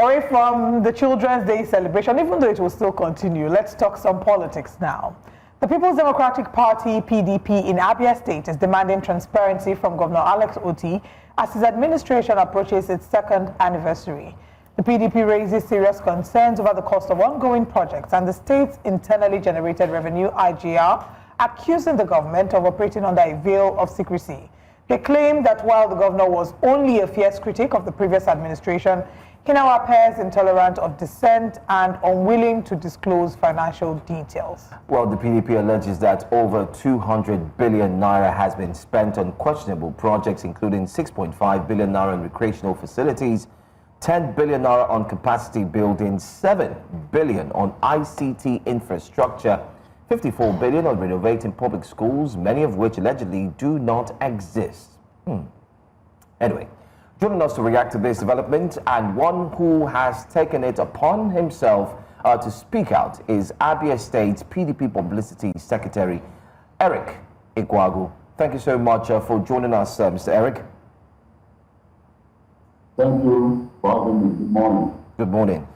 Away from the Children's Day celebration, even though it will still continue, let's talk some politics now. The People's Democratic Party, PDP, in Abia State is demanding transparency from Governor Alex Otti as his administration approaches its second anniversary. The PDP raises serious concerns over the cost of ongoing projects and the state's internally generated revenue, IGR, accusing the government of operating under a veil of secrecy. They claim that while the governor was only a fierce critic of the previous administration, he now appears intolerant of dissent and unwilling to disclose financial details. Well, the PDP alleges that over 200 billion naira has been spent on questionable projects, including 6.5 billion naira on recreational facilities, 10 billion naira on capacity building, 7 billion on ICT infrastructure, 54 billion on renovating public schools, many of which allegedly do not exist. Anyway, joining us to react to this development and one who has taken it upon himself to speak out is Abia State PDP Publicity Secretary Eric Ikwuagwu. Thank you so much for joining us, Mr. Eric. Thank you for having me. Good morning. Good morning.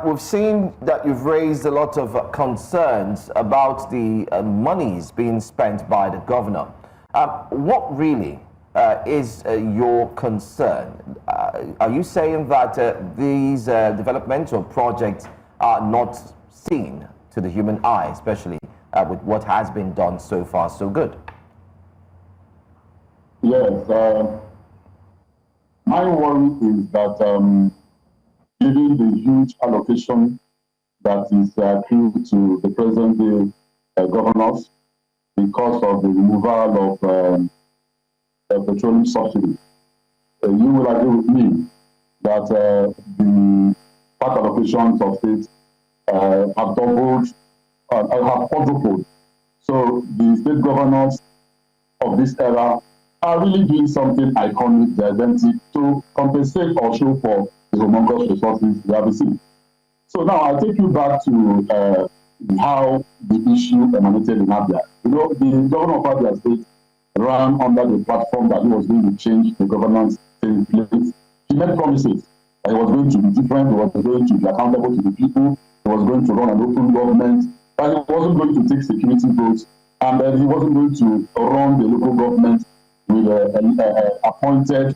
We've seen that you've raised a lot of concerns about the monies being spent by the governor. What really is your concern? Are you saying that these developmental projects are not seen to the human eye, especially with what has been done so far so good? Yes. My worry is that given the huge allocation that is accrued to the present governors because of the removal of petroleum subsidy, you will agree with me that the part allocations of states have doubled, have quadrupled. So the state governors of this era are really doing something iconic, gigantic, to compensate or show for the humongous resources they have received. So now I'll take you back to how the issue emanated in Abia. You know, the governor of Abia State ran under the platform that he was going to change the governance in place. He made promises that he was going to be different, he was going to be accountable to the people, he was going to run an open government, and he wasn't going to take security votes, and then he wasn't going to run the local government with appointed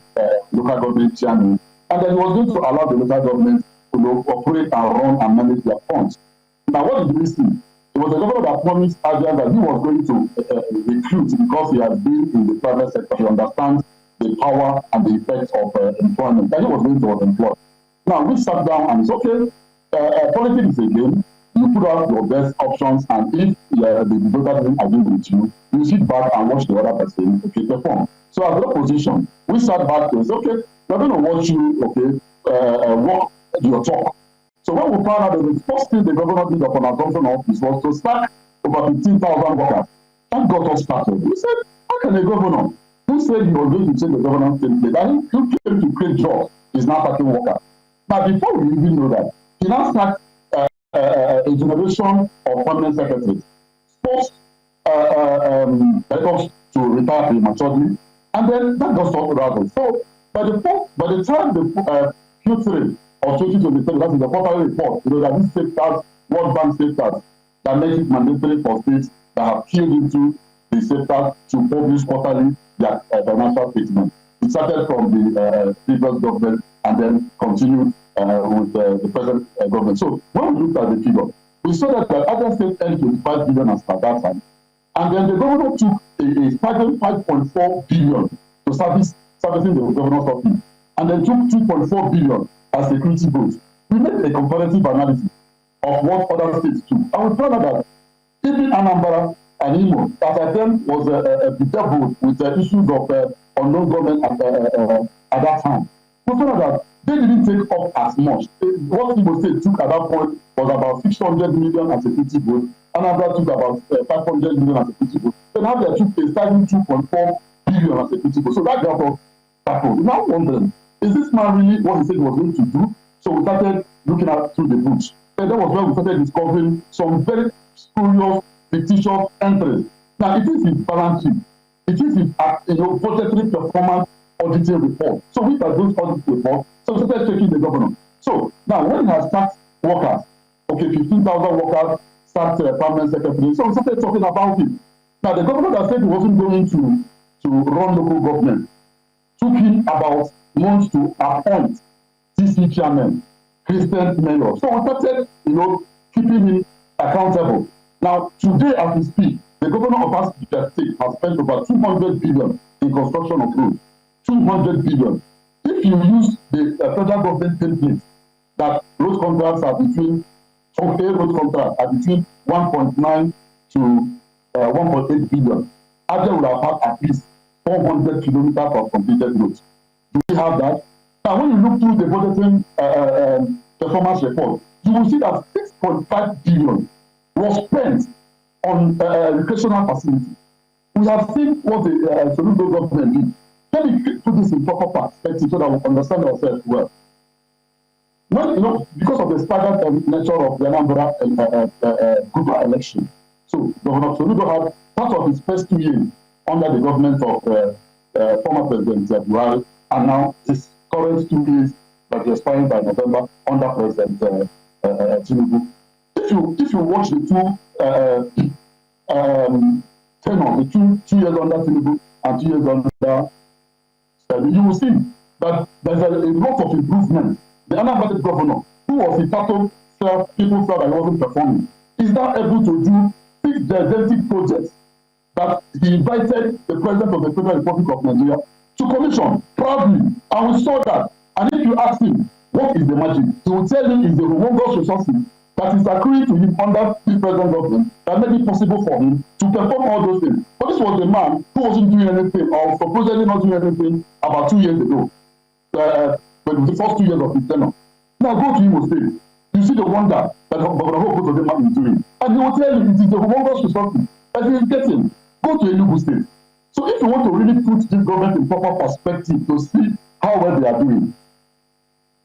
local government chairman, and then he was going to allow the local government to operate and run and manage their funds. Now, what did we see? It was a governor that promised Abia that he was going to recruit because he has been in the private sector. He understands the power and the effects of employment, that he was going to employ. Now, we sat down and it's okay, politics is a game. You put out your best options, and if the voter doesn't agree with you, you sit back and watch the other person perform. So as the opposition, we sat back and said, okay, we're going to watch you, walk your talk. So when we found out that the first thing the governor did upon assumption of office was to sack over 15,000 workers. That got us started. We said, how can a governor who said he was going to change the governance template and he came to create jobs is now sacking workers? Now, before we even know that, he now sacked a generation of permanent secretaries, forced directors to retire prematurely, and then that got sorted out. So by the time the Q3 of 2023, that is the quarterly report, you know, that this safeguards, World Bank safeguards, that makes it mandatory for states that have keyed into the safeguards to publish quarterly their financial statement. It started from the previous government and then continued with the present government. So when we looked at the figure, we saw that the Abia State earned 25 billion as per that time, and then the governor took a staggering 5.4 billion to servicing the governor's office, and then took 2.4 billion as security votes. We made a comparative analysis of what other states took, and we found out that even Anambra and Imo, that at them was bedeviled with the issues of unknown government at that time. We found out that they didn't take up as much. What Imo State took at that point was about 600 million as security votes. Anambra took about 500 million as security votes. So now they took a staggering 2.4 billion as security votes. So that got us tackled. We're now wondering, is this man really what he said he was going to do? So we started looking at through the books. And that was when we started discovering some very spurious, fictitious entries. Now, it is his balance sheet. It is his budgetary performance auditing report. So we got those audit reports. So we started checking the governor. So Now, when it has taxed workers, okay, 15,000 workers sacked permanent secretary, so we started talking about it. Now, the governor that said he wasn't going to run local government took him about months to appoint CC chairman, Christian mayor. So we started, keeping him accountable. Now, today as we speak, the governor of Abia State has spent over 200 billion in construction of roads. 200 billion. If you use the federal government template, that road contracts are between, road contracts are between 1.9 to 1.8 billion. Abia will have had at least 400 kilometers of completed roads. Do we have that? Now, when you look through the budgeting performance report, you will see that 6.5 billion was spent on recreational facilities. We have seen what the Soludo government did. Let me put this in proper perspective so that we understand ourselves well. When, because of the staggered nature of the Anambra gubernatorial election, so Governor Soludo had part of his first 2 years under the government of former President Buhari, and now his current 2 years that is expiring by November under President Tinubu. If you watch the two tenure, the two years under Tinubu and 2 years under, you will see that there's a lot of improvement. The Anambra governor, who was entitled, people felt that he wasn't performing, is now able to do 6 gigantic projects that he invited the President of the Federal Republic of Nigeria to commission proudly. And we saw that. And if you ask him, what is the magic? He will tell you it's the humongous resources that is accruing to him under this present government that made it possible for him to perform all those things. But this was a man who wasn't doing anything, or supposedly not doing anything, about 2 years ago, but the first 2 years of his tenure. Now go to Imo State. You see the wonder that Governor Alex is doing. And he will tell you it is the humongous resources that he is getting. Go to Enugu State. So if you want to really put this government in proper perspective to see how well they are doing,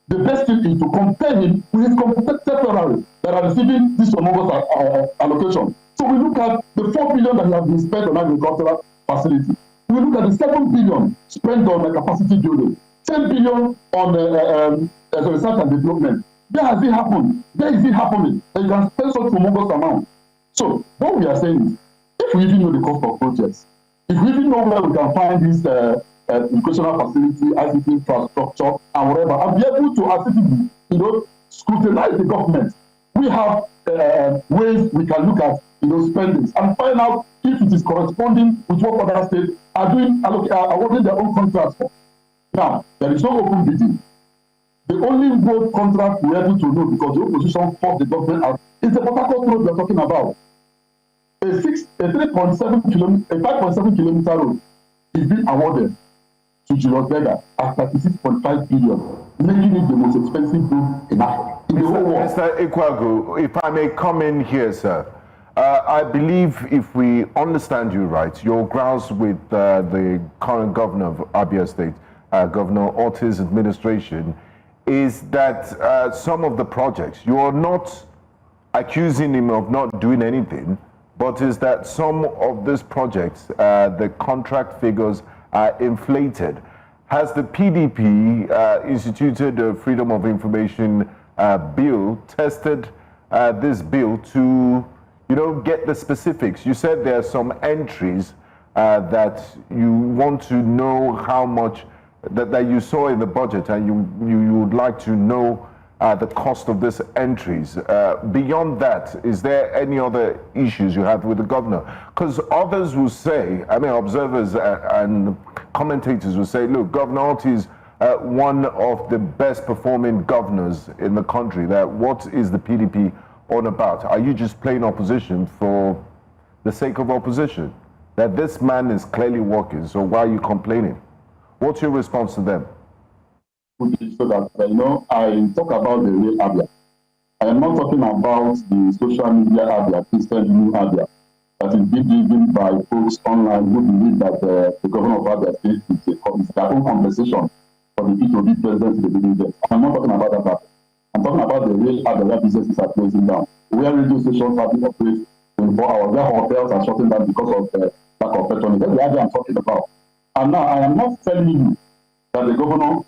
the best thing is to compare him with his contemporaries that are receiving this humongous allocation. So we look at the 4 billion that has been spent on agricultural facilities. We look at the 7 billion spent on capacity building, 10 billion on research and development. Where has it happened? Where is it happening? And you can spend such humongous amount. So what we are saying is, if we even know the cost of projects, if we even know where we can find this educational facility, ICT infrastructure, and whatever, and be able to actively, scrutinize the government, we have ways we can look at, spendings and find out if it is corresponding with what other states are doing, awarding their own contracts for. Now, there is no open bidding. The only road contract we're able to know, because the opposition forced the government out, is the Port Harcourt road we're talking about. A 5.7 kilometer road is being awarded to Julius Berger at 36.5 billion, making it the most expensive road in the whole world. Mr. Ikwuagwu, if I may come in here, sir. I believe, if we understand you right, your grounds with the current governor of Abia State, Governor Otti's administration, is that some of the projects, you are not accusing him of not doing anything, but is that some of these projects, the contract figures are inflated. Has the PDP instituted a Freedom of Information bill, tested this bill to, get the specifics? You said there are some entries that you want to know how much that you saw in the budget, and you would like to know the cost of these entries. Beyond that, is there any other issues you have with the governor? Because others will say, observers and commentators will say, look, Governor Otti is one of the best performing governors in the country. That what is the PDP on about? Are you just playing opposition for the sake of opposition? That this man is clearly working, so why are you complaining? What's your response to them? So that, I talk about the real Abia. I am not talking about the social media Abia, Christian new Abia, that is being given by folks online who believe that the governor of Abia State is their own compensation for the P2B president they didn't get. I'm not talking about that. I'm talking about the real Abia, where businesses are closing down, where radio stations have been operated 24 hours, where hotels are shutting down because of the lack of petrol. That's the Abia I'm talking about. And now I am not telling you that the governor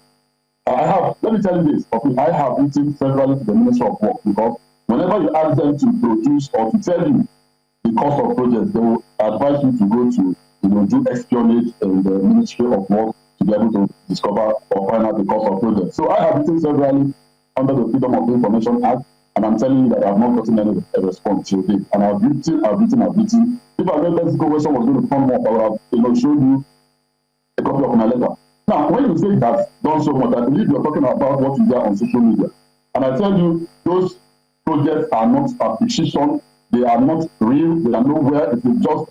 let me tell you this, okay, I have written several to the Ministry of Work, because whenever you ask them to produce or to tell you the cost of projects, they will advise you to go to, do espionage in the Ministry of Work to be able to discover or find out the cost of projects. So I have written several under the Freedom of Information Act, and I'm telling you that I have not gotten any response till date. And I've written. If I read this question was going to come up, I would have shown you a copy of my letter. Now, when you say it has done so much, I believe you're talking about what is there on social media. And I tell you, those projects are not acquisition, they are not real, they are nowhere. It is just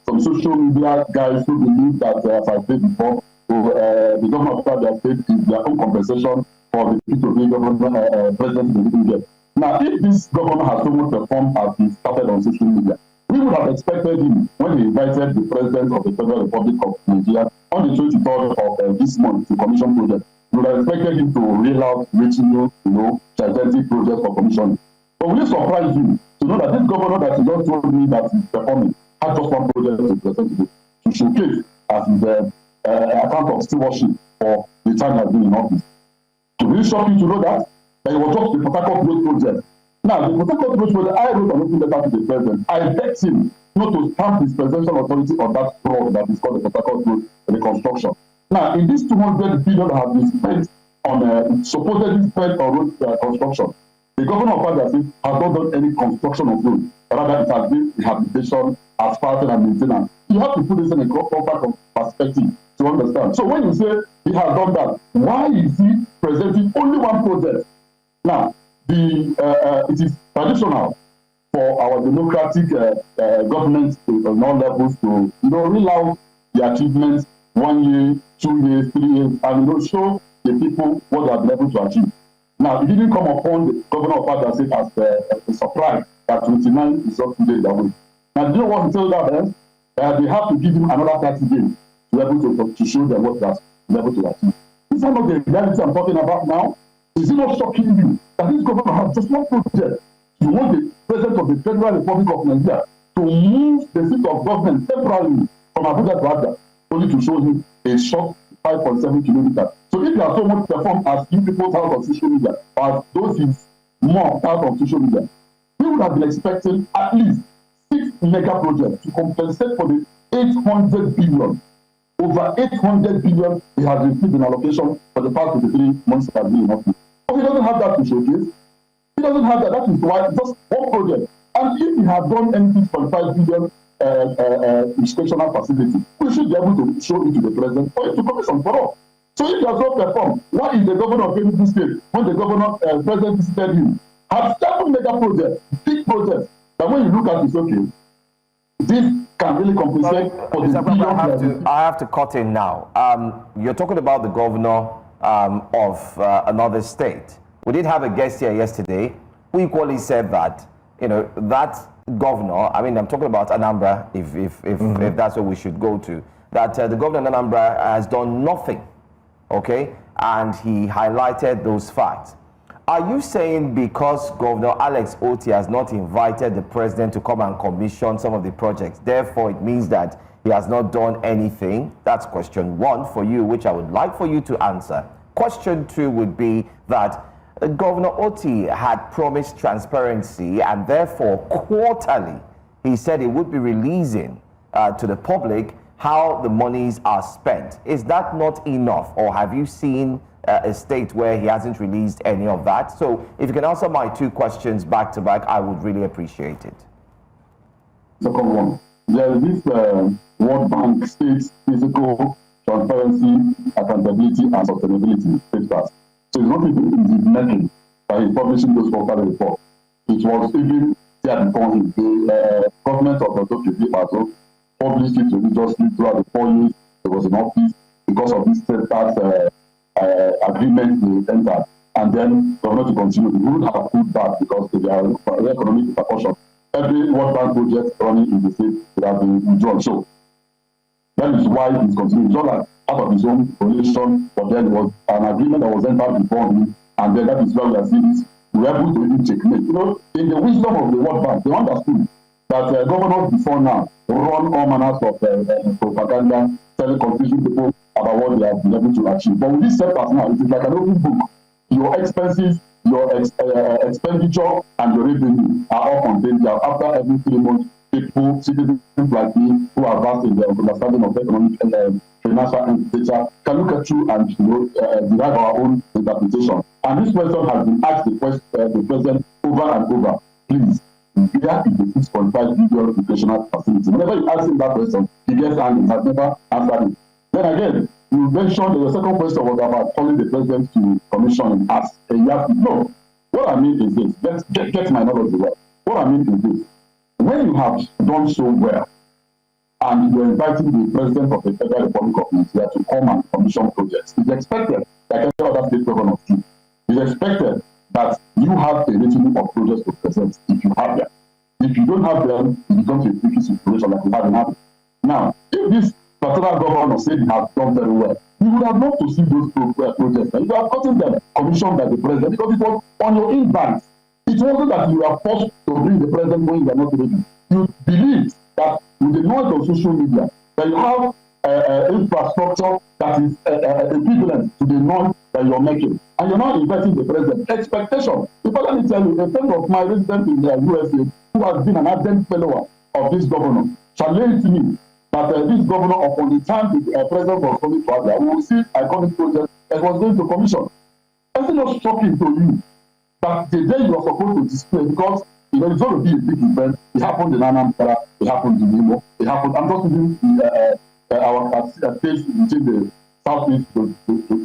some social media guys who believe that, as I said before, the government of Abia State is their own compensation for the P2P president they didn't get. Now, if this governor has so much performed as he started on social media, we would have expected him, when he invited the president of the Federal Republic of Nigeria on the 23rd of this month to commission projects, we would have expected him to reel out regional, gigantic projects for commissioning. But will it surprise you to know that this governor that he just told me that he's performing had just one project to present to showcase as his account of stewardship for the time he has been in office? So will it shock you to know that it was just the Port Harcourt Road project? Now, the Port Harcourt Road project, I wrote an open letter to the president. I begged him not to stamp his presidential authority on that fraud that is called the Port Harcourt Road reconstruction. Now, in this 200 billion that has been spent on supposedly spent on road construction, the governor of Abia State has not done any construction of roads. Rather, it has been rehabilitation, asphalt, and maintenance. You have to put this in a proper perspective to understand. So when you say he has done that, why is he presenting only one project? Now, it is traditional for our democratic government on all levels to reel out the achievements 1 year, 2 years, 3 years, and show the people what they have been able to achieve. Now, it didn't come upon the governor of Abia State as a surprise that 29 is up to date that way. Now, do you know what he told them? They have to give him another 30 days to be able to show them what he has been able to achieve. This is not the reality I'm talking about now. Is it not shocking you that this governor has just one project? You want the president of the Federal Republic of Nigeria to move the seat of government temporarily from Abuja to Abia, only to show him a short 5.7 kilometers. So if you are so much performed as you people out of social media, as those is more out of social media, we would have been expecting at least 6 mega projects to compensate for the 800 billion. Over 800 billion he has received in allocation for the past 23 months that have been in office. But he doesn't have that to showcase. He doesn't have that. That is why just one project. And if he had done any 6.5 billion institutional facility, we should be able to show it to the president for it to commission for all. So if he has not performed, why is the governor of PDP State, when the governor president visited him, have 7 mega projects, big projects, that when you look at it, okay, this can really compensate for the billion. I have to cut in now. You're talking about the governor of another state. We did have a guest here yesterday who equally said that, that governor, I mean, I'm talking about Anambra, if that's what we should go to, that the governor of Anambra has done nothing, okay? And he highlighted those facts. Are you saying because Governor Alex Otti has not invited the president to come and commission some of the projects, therefore it means that he has not done anything? That's question 1 for you, which I would like for you to answer. Question 2 would be that Governor Otti had promised transparency, and therefore quarterly he said he would be releasing to the public how the monies are spent. Is that not enough, or have you seen a state where he hasn't released any of that? So if you can answer my 2 questions back to back, I would really appreciate it. Second one, there is this World Bank states physical transparency, accountability, and sustainability status. So it's not even in the making by publishing those quarterly reports. It was even there before him. The government of the PDP published it religiously throughout the 4 years he was in office because of this tax agreement they entered. And then government to continue. We wouldn't have put back because they are economic repercussions. Every World Bank project running in the state would have been withdrawn. So that is why he's continuing. It's not like out of his own coalition, but then there was an agreement that was entered before him, and then that is why we are seeing this. We are able to even checkmate. In the wisdom of the World Bank, they understood that governors before now run all manners of propaganda, telling confusing people about what they have been able to achieve. But with this sector now, it is like an open book. Your expenses, your expenditure, and your revenue are all contained there. After every 3 months, people, citizens like me, who are vast in the understanding of economic and financial data, can look at you and derive our own interpretation. And this question has been asked the president over and over. Please, where is the 6.5 billion recreational facility? Whenever you ask him that question, he gets angry. He has never answered it. Then again, you mentioned the second question was about calling the president to commission and ask. No. What I mean is this. Let's get my knowledge right. What I mean is this. When you have done so well, and you're inviting the president of the Federal Republic of Nigeria to come and commission projects, it's expected, like every other state governor do, it's expected that you have a retinue of projects to present if you have them. If you don't have them, it becomes a tricky situation like we have in Abia. Now, if this particular governor said he has done very well, you would have loved to see those projects. And you have gotten them commissioned by the president because it was on your invite. It wasn't that you are forced to bring the president when you are not ready. You believe that with the noise of social media, that you have infrastructure that is equivalent to the noise that you're making. And you're not inviting the president. Expectation. If I let me tell you, a friend of my resident in the USA, who has been an ardent follower of this governor, challenged me that this governor, upon the time the president was coming to Abia, we will see iconic project that was going to commission. It's not shocking to you that the day you are supposed to display, because it's going to be a big event. It happened in Anambra, it happened in Imo, it happened. I'm not using our states within the southeast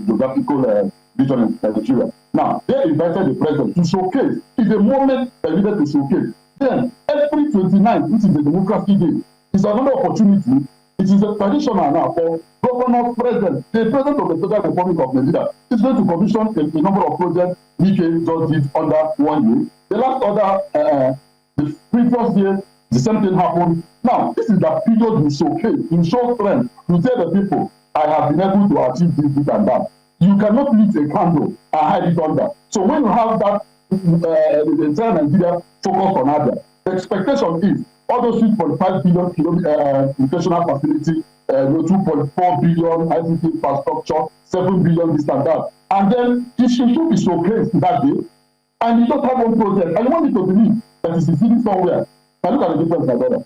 geographical region in Nigeria. Now, they invited the president to showcase. It's a moment that we needed to showcase. Then, every 29th, which is the Democracy Day, is another opportunity. It is a traditional now for governor, president, the president of the Federal Republic of Nigeria is going to commission a number of projects Wike just did under 1 year. The last order, the previous year, the same thing happened. Now, this is the period you showcase, you show strength, you tell the people, I have been able to achieve this and that. You cannot lit a candle and hide it under. So when you have that, the entire Nigeria focused on Abia, the expectation is all those 6.5 billion recreational facility, 2.4 billion ICT infrastructure, 7 billion this and that. And then it should be showcased that day. And you just have one project. And you want me to believe that it's sitting somewhere. Now look at the difference, my brother.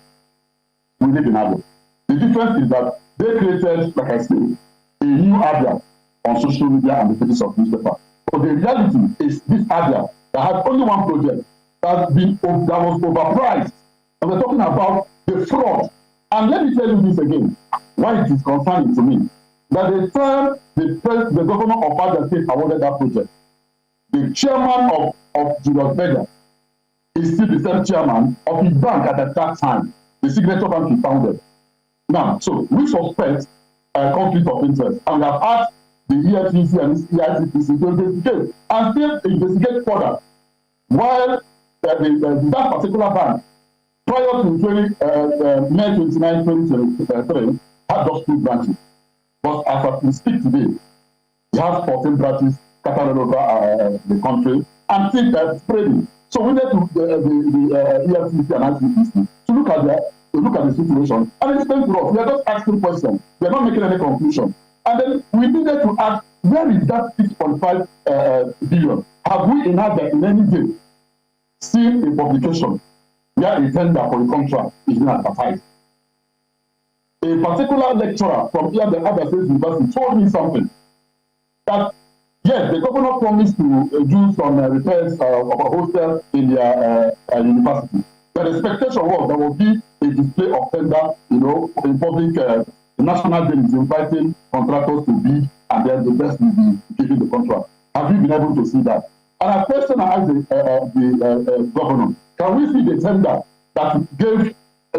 We live in Abia. The difference is that they created, like I said, a new Abia on social media and the pages of newspaper. But the reality is this Abia that had only one project that was overpriced. And we're talking about the fraud. And let me tell you this again, why it is concerning to me. That the time the governor of Abia State awarded that project, the chairman of Julius Berger is still the same chairman of his bank at that time, the Signature Bank he founded. Now, so we suspect a conflict of interest, and we have asked the EFCC and EICPC to investigate and still investigate further. While that particular bank, prior to May 29, 2023, had just 2 branches. But as we speak today, it has 14 branches scattered over the country and still spreading. So we need to the EFCC and ICPC to look at the situation and explain to us. We are just asking questions. We are not making any conclusion. And then we needed to ask, where is that 6.5 billion? Have we in any day seen a publication where a tender for a contract is being advertised? A particular lecturer from the Abia State University told me something that yes, the governor promised to do some repairs of a hostel in their university. The expectation was there will be a display of tender, in public. The National Day is inviting contractors to bid, and then the best will be giving the contract. Have you been able to see that? And a question I asked the governor, can we see the tender that gave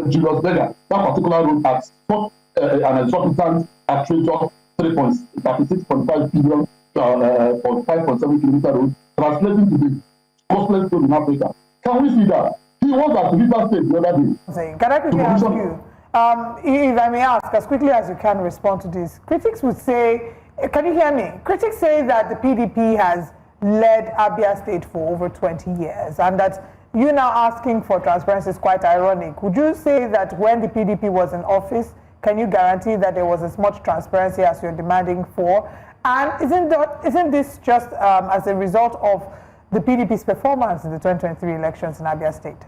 Julius Berger that particular road at an exorbitant outrageous 36.5 billion for 5.7 kilometer road, translating to the costliest road in Africa? Can we see that? He was at River State the other day. Can I quickly ask you, if I may ask, as quickly as you can respond to this, critics would say, can you hear me? Critics say that the PDP has led Abia State for over 20 years and that you now asking for transparency is quite ironic. Would you say that when the PDP was in office, Can you guarantee that there was as much transparency as you're demanding for? And isn't this just as a result of the PDP's performance in the 2023 elections in Abia State?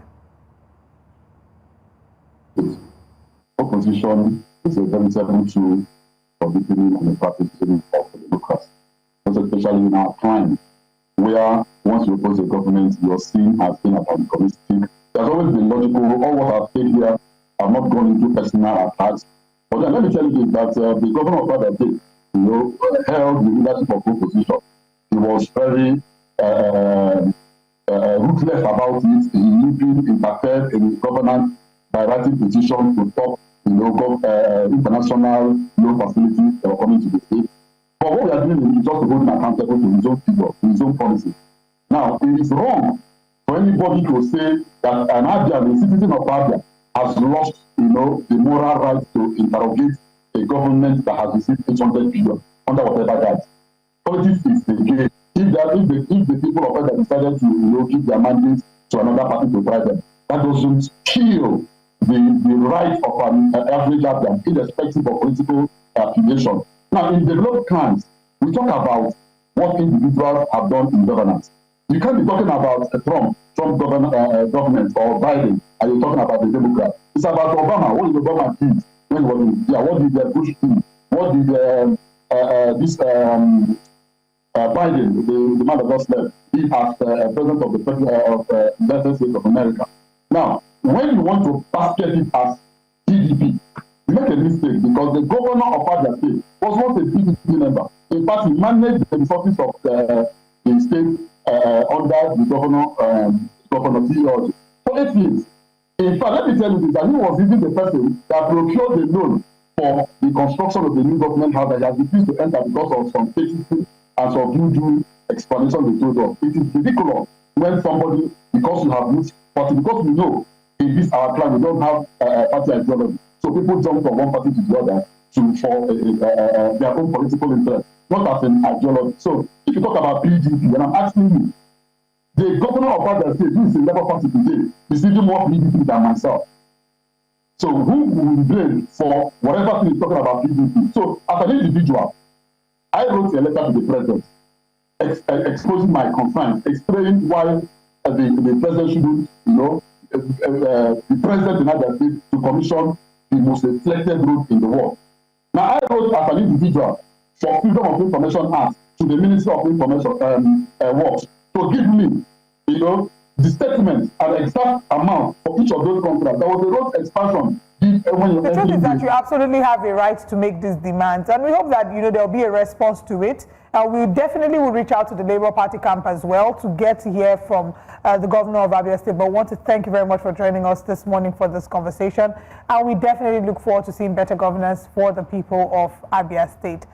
Opposition is a very terrible tool for the beginning and the practicing of democracy, especially in our time, where once you oppose a government, you're seen as antagonistic. There's always been logical. All what I've said here, I've not gone into personal attacks. But then let me tell you that the governor of Abia State, held the leadership of opposition. He was very ruthless about it. He even interfered in his governance by writing petitions to stop, international loan facilities that were coming to the state. But what we are doing is just to hold him accountable to his own figure, to his own policy. Now, it is wrong for anybody to say that an Abian, a citizen of Abia, has lost, the moral right to interrogate a government that has received 800 billion under whatever guise. Politics is the game. If the people of Abia decided to, give their mandate to another party to try them, that doesn't kill the right of an average Abian, irrespective of political affiliation. Now, in developed countries, we talk about what individuals have done in governance. You can't be talking about Trump government or Biden, and you're talking about the Democrats. It's about Obama. What did Obama do when he was in India? What did Bush do? What did Biden, the man that just left, he as president of the United States of America? Now, when you want to basket it as PDP, you make a mistake because the governor of Abia State was not a PDP member. In fact, he managed the resources of the state under the Governor T. for 8 years. In fact, let me tell you this, that he was even the person that procured the loan for the construction of the new government house that he has refused to enter because of some cases and some voodoo explanation they told us. It is ridiculous when somebody, because you have moved party, because we know in this our clan we don't have party ideology. So people jump from one party to the other for their own political interest, not as an ideology. So if you talk about PDP, and I'm asking you, the governor of Abia State, who is in Labour Party today, is even more PDP than myself. So who will be blamed for whatever thing is talking about PDP? So as an individual, I wrote a letter to the president exposing my concerns, explaining why the president shouldn't, the president in Abia State to commission the most reflected road in the world. Now, I wrote as an individual for Freedom of Information Act to the Ministry of Information Works to give me, the statement and exact amount for each of those contracts. There was a road expansion. The truth is that you absolutely have a right to make these demands, and we hope that there'll be a response to it. We definitely will reach out to the Labour Party camp as well to get to hear from the governor of Abia State. But I want to thank you very much for joining us this morning for this conversation, and we definitely look forward to seeing better governance for the people of Abia State.